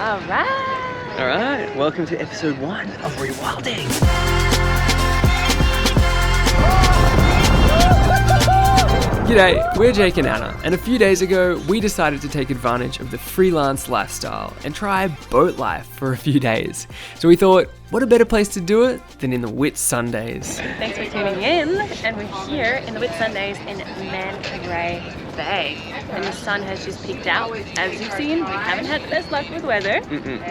Alright, welcome to episode 1 of Rewilding. G'day, we're Jake and Anna, and a few days ago we decided to take advantage of the freelance lifestyle and try boat life for a few days. So we thought, what a better place to do it than in the Whitsundays. Thanks for tuning in, and we're here in the Whitsundays in Monterey Bay, and the sun has just peeked out. As you've seen, we haven't had the best luck with weather,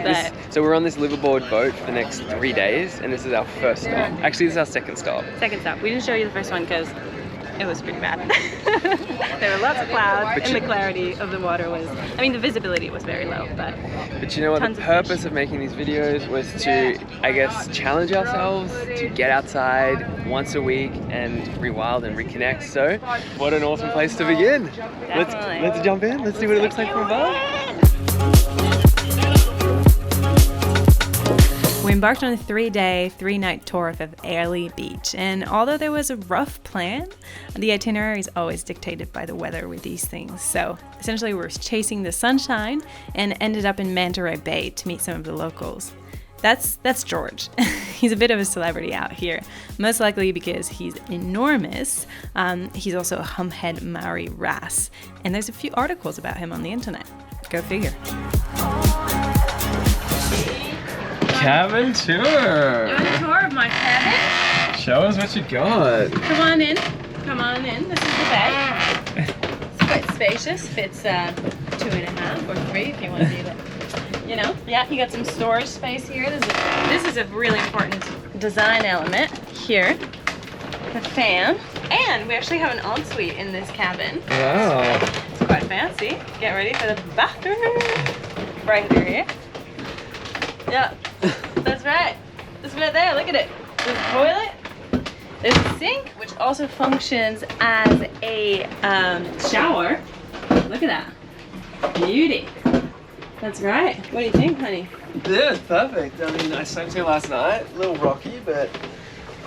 but... So we're on this liveaboard boat for the next 3 days, and this is our first stop. Actually, this is our second stop. Second stop. We didn't show you the first one because it was pretty bad. There were lots of clouds, and the clarity of the water was, I mean, the visibility was very low, but you know what, the purpose of making these videos was to, I guess, challenge ourselves to get outside once a week and rewild and reconnect. So, what an awesome place to begin. Let's jump in, let's see what it looks like from above. We embarked on a 3-day, 3-night tour of Airlie Beach, and although there was a rough plan, the itinerary is always dictated by the weather with these things. So essentially we're chasing the sunshine and ended up in Monterey Bay to meet some of the locals. That's George. He's a bit of a celebrity out here, most likely because he's enormous. He's also a humhead Maori wrasse, and there's a few articles about him on the internet. Go figure. Cabin tour. Doing a tour of my cabin. Show us what you got. Come on in. Come on in. This is the bed. It's quite spacious. Fits 2.5 or 3 if you want to do that. You know, yeah, you got some storage space here. This is a really important design element here. The fan. And we actually have an ensuite in this cabin. Wow. It's quite fancy. Get ready for the bathroom. Right through here. Yeah, that's right. This right there, look at it. There's a toilet. There's a sink, which also functions as a shower. Look at that. Beauty. That's right. What do you think, honey? Yeah, it's perfect. I mean, I slept here last night. A little rocky, but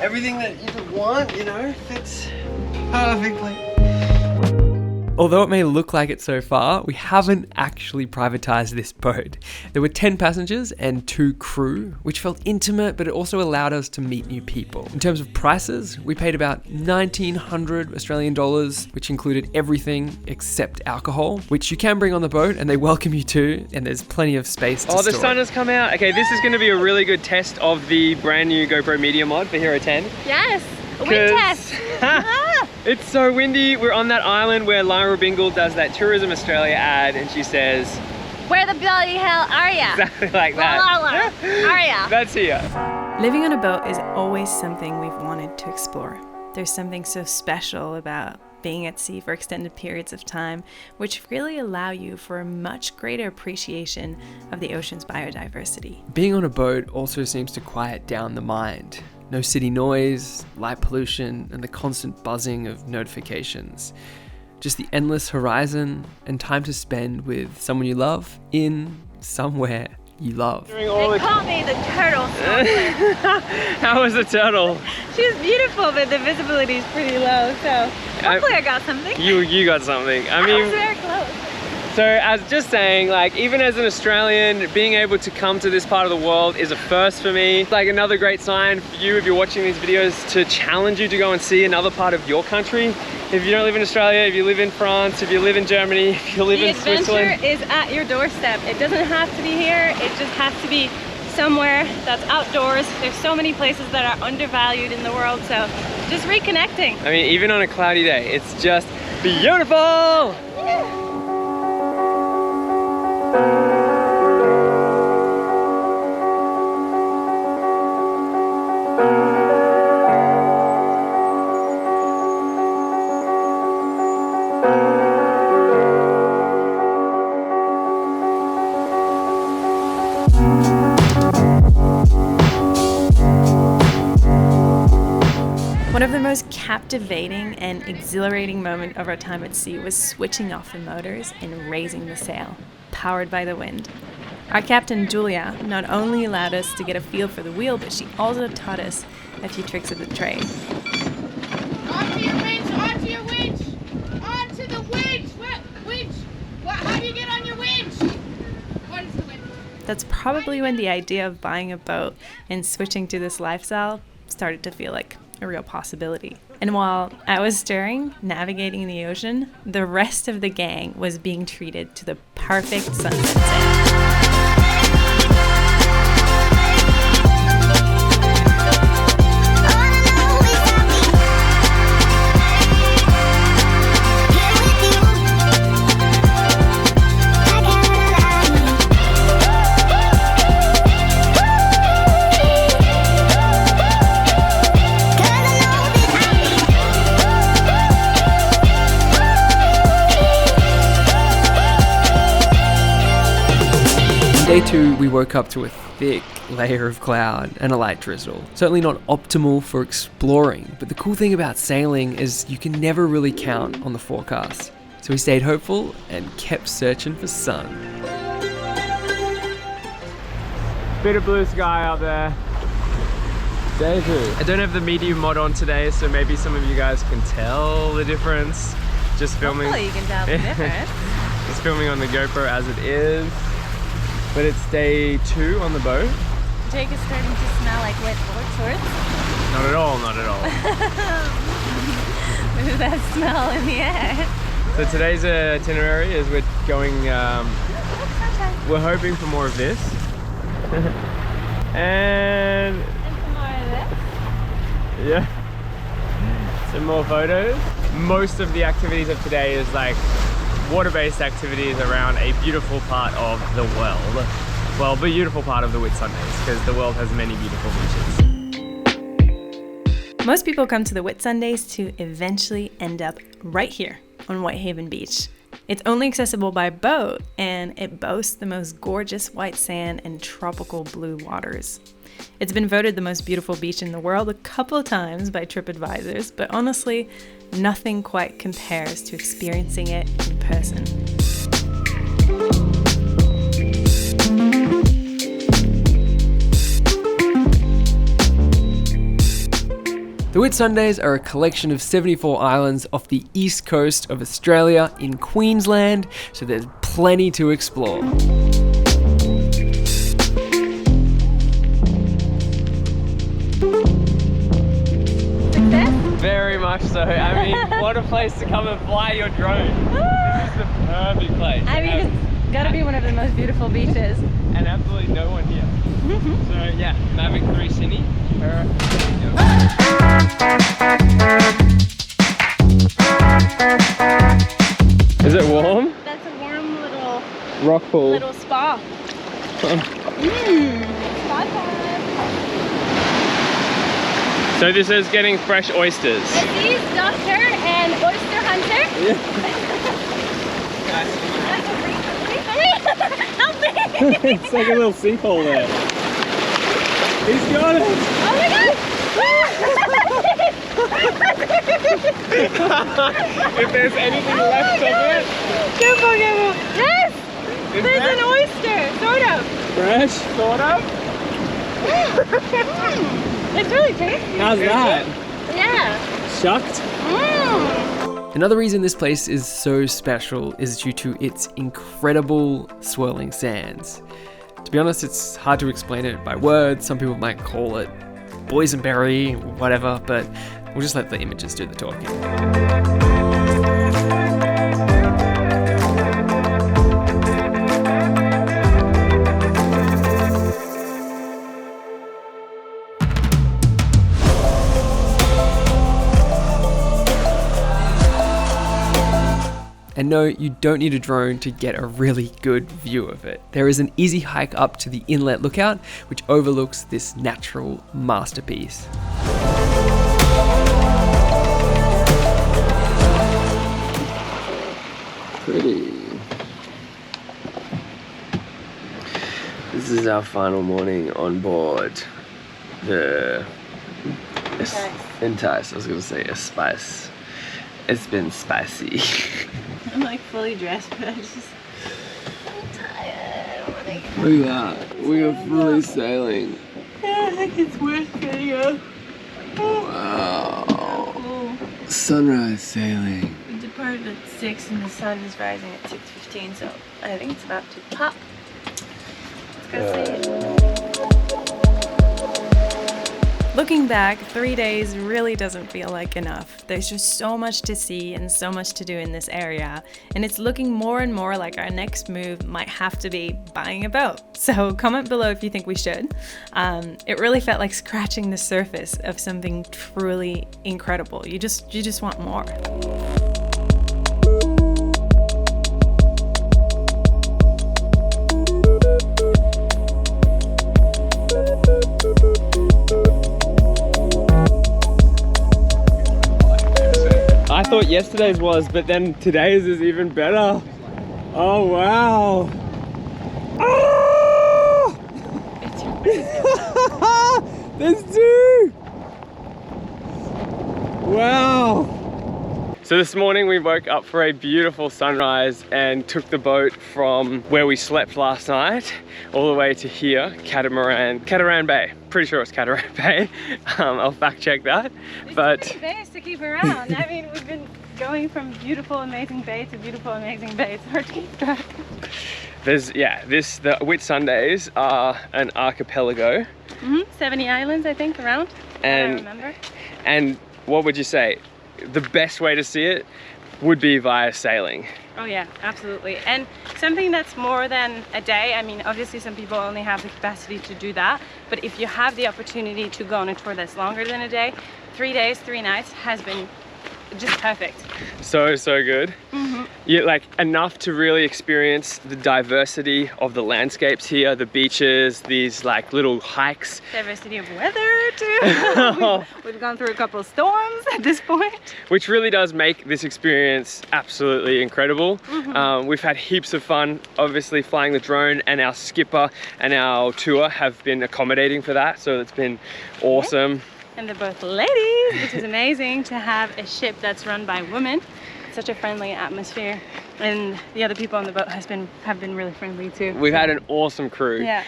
everything that you could want, you know, fits perfectly. Although it may look like it so far, we haven't actually privatized this boat. There were 10 passengers and 2 crew, which felt intimate, but it also allowed us to meet new people. In terms of prices, we paid about 1,900 Australian dollars, which included everything except alcohol, which you can bring on the boat and they welcome you to, and there's plenty of space to store. Oh, the sun has come out. Okay, this is going to be a really good test of the brand new GoPro Media mod for Hero 10. Yes, a wind test. It's so windy. We're on that island where Lyra Bingle does that Tourism Australia ad, and she says, "Where the bloody hell are ya?" Exactly like that. Are ya? That's here. Living on a boat is always something we've wanted to explore. There's something so special about being at sea for extended periods of time, which really allow you for a much greater appreciation of the ocean's biodiversity. Being on a boat also seems to quiet down the mind. No city noise, light pollution, and the constant buzzing of notifications. Just the endless horizon and time to spend with someone you love in somewhere you love. They call me the turtle smuggler. How was the turtle? She's beautiful, but the visibility is pretty low, so hopefully I got something. You got something. I mean, was very close. So as just saying, like, even as an Australian, being able to come to this part of the world is a first for me. It's like another great sign for you, if you're watching these videos, to challenge you to go and see another part of your country. If you don't live in Australia, if you live in France, if you live in Germany, if you live in Switzerland. The adventure is at your doorstep. It doesn't have to be here, it just has to be somewhere that's outdoors. There's so many places that are undervalued in the world, so just reconnecting. I mean, even on a cloudy day, it's just beautiful! Yeah. One of the most captivating and exhilarating moment of our time at sea was switching off the motors and raising the sail, powered by the wind. Our captain, Julia, not only allowed us to get a feel for the wheel, but she also taught us a few tricks of the trade. Onto your winch, onto your winch, onto the winch. What winch? How do you get on your winch? What is the winch? That's probably when the idea of buying a boat and switching to this lifestyle started to feel like a real possibility. And while I was stirring, navigating the ocean, the rest of the gang was being treated to the perfect sunset sail. Day 2, we woke up to a thick layer of cloud and a light drizzle. Certainly not optimal for exploring, but the cool thing about sailing is you can never really count on the forecast. So we stayed hopeful and kept searching for sun. Bit of blue sky out there. Day 2. I don't have the medium mod on today, so maybe some of you guys can tell the difference. Just filming. Hopefully you can tell the difference. Just filming on the GoPro as it is. But it's day 2 on the boat. Jake is starting to smell like wet shorts. Not at all, not at all. There's that smell in the air. So today's itinerary is we're going, we're hoping for more of this. and some more of this. Yeah. Some more photos. Most of the activities of today is like water-based activities around a beautiful part of the world. Well, the beautiful part of the Whitsundays, because the world has many beautiful beaches. Most people come to the Whitsundays to eventually end up right here on Whitehaven Beach. It's only accessible by boat, and it boasts the most gorgeous white sand and tropical blue waters. It's been voted the most beautiful beach in the world a couple of times by TripAdvisors, but honestly, nothing quite compares to experiencing it in person. The Whitsundays are a collection of 74 islands off the east coast of Australia in Queensland, so there's plenty to explore. Very much so. I mean, what a place to come and fly your drone. This is the perfect place. I mean, it's gotta be one of the most beautiful beaches. And absolutely no one here. So yeah, Mavic 3 Cine. Is it warm? That's a warm little Rock pool. spa. Spa time. So this is getting fresh oysters. This is Doctor and Oyster Hunter. Yeah. Help me! It's like a little sinkhole there. He's got it! Oh my god! If there's anything left of it. Careful, careful. Yes! There's an oyster, sort of. Fresh, sort of? It's really tasty. How's that? Yeah. Shucked? Mm. Another reason this place is so special is due to its incredible swirling sands. To be honest, it's hard to explain it by words. Some people might call it boysenberry, whatever, but we'll just let the images do the talking. And no, you don't need a drone to get a really good view of it. There is an easy hike up to the inlet lookout, which overlooks this natural masterpiece. Pretty. This is our final morning on board the Entice. I was going to say a spice. It's been spicy. I'm like fully dressed, but I'm tired. Look at that. We are fully sailing. I think it's worth getting up. Wow. Sunrise sailing. We departed at 6 and the sun is rising at 6:15, so I think it's about to pop. Let's go see it. Looking back, 3 days really doesn't feel like enough. There's just so much to see and so much to do in this area, and it's looking more and more like our next move might have to be buying a boat. So comment below if you think we should. It really felt like scratching the surface of something truly incredible. You just want more. I thought yesterday's was, but then today's is even better. Oh wow! Oh! There's two! Wow! So this morning we woke up for a beautiful sunrise and took the boat from where we slept last night all the way to here, Catamaran Bay. Pretty sure it's Catamaran Bay. I'll fact check that. But it's pretty base to keep around. I mean, we've been going from beautiful, amazing bay to beautiful, amazing bay. It's hard to keep track. There's, the Whitsundays are an archipelago. 70 islands, I think, around. And, I remember. And what would you say? The best way to see it would be via sailing. Oh yeah, absolutely. And something that's more than a day, I mean, obviously some people only have the capacity to do that, but if you have the opportunity to go on a tour that's longer than a day, 3 days, 3 nights has been just perfect. So good. Yeah, like enough to really experience the diversity of the landscapes here, the beaches, these like little hikes. Diversity of weather too. We've gone through a couple of storms at this point. Which really does make this experience absolutely incredible. We've had heaps of fun, obviously flying the drone, and our skipper and our tour have been accommodating for that, so it's been awesome. And they're both ladies, which is amazing to have a ship that's run by women. Such a friendly atmosphere, and the other people on the boat have been really friendly too. We've had an awesome crew. Yeah.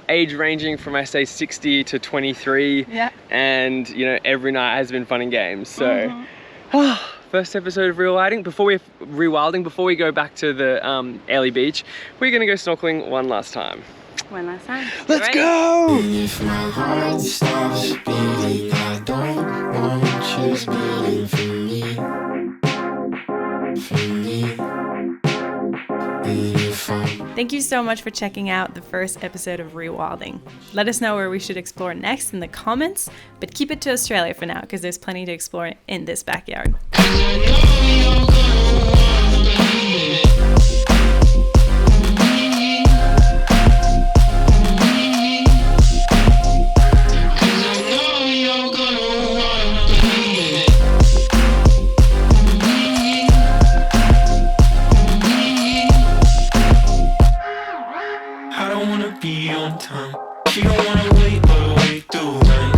Age ranging from I say 60 to 23. Yeah. And you know, every night has been fun and games. So first episode of Rewilding. Before we go back to the Airlie Beach, we're gonna go snorkeling one last time. One last time. Let's go! If my heart stops beating, I don't want you beating for me. Thank you so much for checking out the first episode of Rewilding. Let us know where we should explore next in the comments, but keep it to Australia for now because there's plenty to explore in this backyard. Be on time. She don't wanna wait all the way through, man.